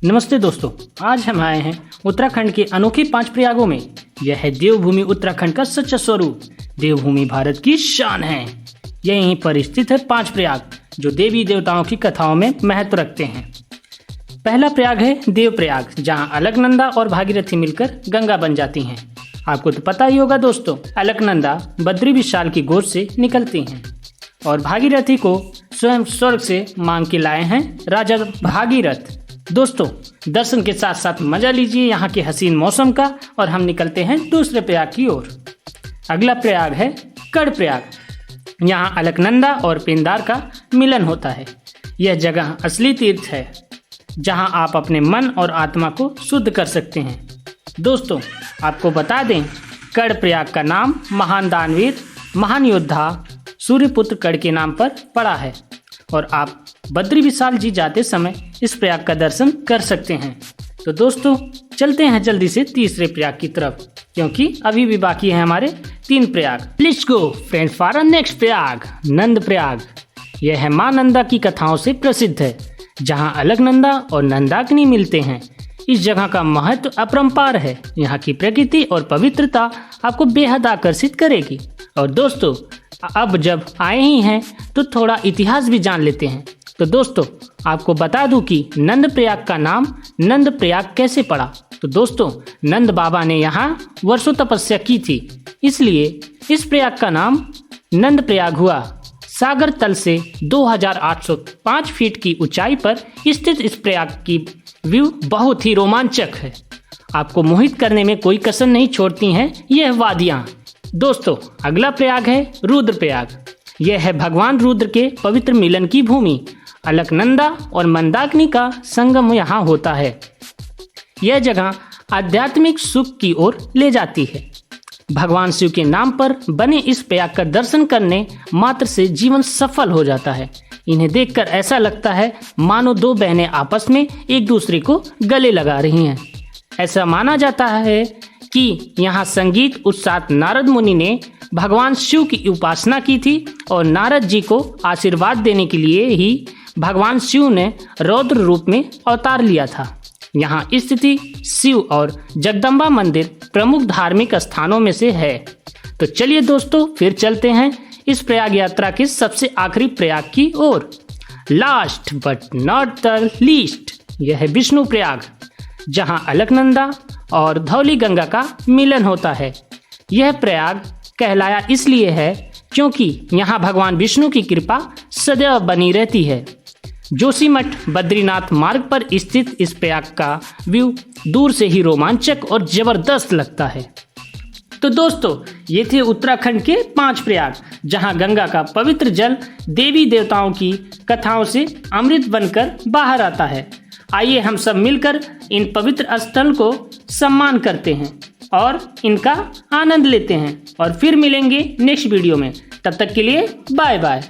नमस्ते दोस्तों, आज हम आए हैं उत्तराखंड के अनोखे 5 प्रयागों में। यह है देवभूमि उत्तराखंड का सच्चा स्वरूप। देवभूमि भारत की शान है। यहीं पर स्थित है 5 प्रयाग जो देवी देवताओं की कथाओं में महत्व रखते हैं। पहला प्रयाग है देवप्रयाग, जहां अलकनंदा और भागीरथी मिलकर गंगा बन जाती हैं। आपको तो पता ही होगा दोस्तों, अलकनंदा बद्री विशाल की गोद से निकलती हैं और भागीरथी को स्वयं स्वर्ग से मांग के लाए हैं राजा भागीरथ। दोस्तों, दर्शन के साथ साथ मजा लीजिए यहाँ के हसीन मौसम का और हम निकलते हैं दूसरे प्रयाग की ओर। अगला प्रयाग है कड़ प्रयाग। यहाँ अलकनंदा और पिंदार का मिलन होता है। यह जगह असली तीर्थ है जहाँ आप अपने मन और आत्मा को शुद्ध कर सकते हैं। दोस्तों, आपको बता दें, कड़ प्रयाग का नाम महान दानवीर, महान योद्धा सूर्यपुत्र कड़ के नाम पर पड़ा है और आप बद्री विशाल जी जाते समय इस प्रयाग का दर्शन कर सकते हैं। तो दोस्तों, चलते हैं जल्दी से तीसरे प्रयाग की तरफ, क्योंकि अभी भी बाकी है हमारे 3 प्रयाग। Let's go friends for next प्रयाग, नंद प्रयाग। यह है मां नंदा की कथाओं से प्रसिद्ध है, जहां अलकनंदा और नंदाग्नि मिलते हैं। इस जगह का महत्व अपरंपार है। यहाँ की प्रकृति और पवित्रता आपको बेहद आकर्षित करेगी। और दोस्तों, अब जब आए ही हैं तो थोड़ा इतिहास भी जान लेते हैं। तो दोस्तों, आपको बता दूं कि नंद प्रयाग का नाम नंद प्रयाग कैसे पड़ा। तो दोस्तों, नंद बाबा ने यहाँ वर्षों तपस्या की थी, इसलिए इस प्रयाग का नाम नंद प्रयाग हुआ। सागर तल से 2805 फीट की ऊंचाई पर स्थित इस प्रयाग की व्यू बहुत ही रोमांचक है। आपको मोहित करने में कोई कसर नहीं छोड़ती हैं यह वादियाँ। दोस्तों, अगला प्रयाग है रुद्र प्रयाग। यह है भगवान रुद्र के पवित्र मिलन की भूमि। अलकनंदा और मंदाकिनी का संगम यहाँ होता है। यह जगह आध्यात्मिक सुख की ओर ले जाती है। भगवान शिव के नाम पर बने इस प्रयाग का दर्शन करने मात्र से जीवन सफल हो जाता है। इन्हें देखकर ऐसा लगता है मानो 2 बहनें आपस में एक दूसरे को गले लगा रही हैं। ऐसा माना जाता है कि यहाँ संगीत उत्साह नारद मुनि ने भगवान शिव की उपासना की थी और नारद जी को आशीर्वाद देने के लिए ही भगवान शिव ने रौद्र रूप में अवतार लिया था। यहाँ स्थिति शिव और जगदम्बा मंदिर प्रमुख धार्मिक स्थानों में से है। तो चलिए दोस्तों, फिर चलते हैं इस प्रयाग यात्रा के सबसे आखिरी प्रयाग की ओर। Last but not the least, यह है विष्णु प्रयाग, जहाँ अलकनंदा और धौली गंगा का मिलन होता है। यह प्रयाग कहलाया इसलिए है क्योंकि यहाँ भगवान विष्णु की कृपा सदैव बनी रहती है। जोशीमठ बद्रीनाथ मार्ग पर स्थित इस प्रयाग का व्यू दूर से ही रोमांचक और जबरदस्त लगता है। तो दोस्तों, ये थे उत्तराखंड के 5 प्रयाग, जहां गंगा का पवित्र जल देवी देवताओं की कथाओं से अमृत बनकर बाहर आता है। आइए हम सब मिलकर इन पवित्र स्थल को सम्मान करते हैं और इनका आनंद लेते हैं और फिर मिलेंगे नेक्स्ट वीडियो में। तब तक के लिए बाय बाय।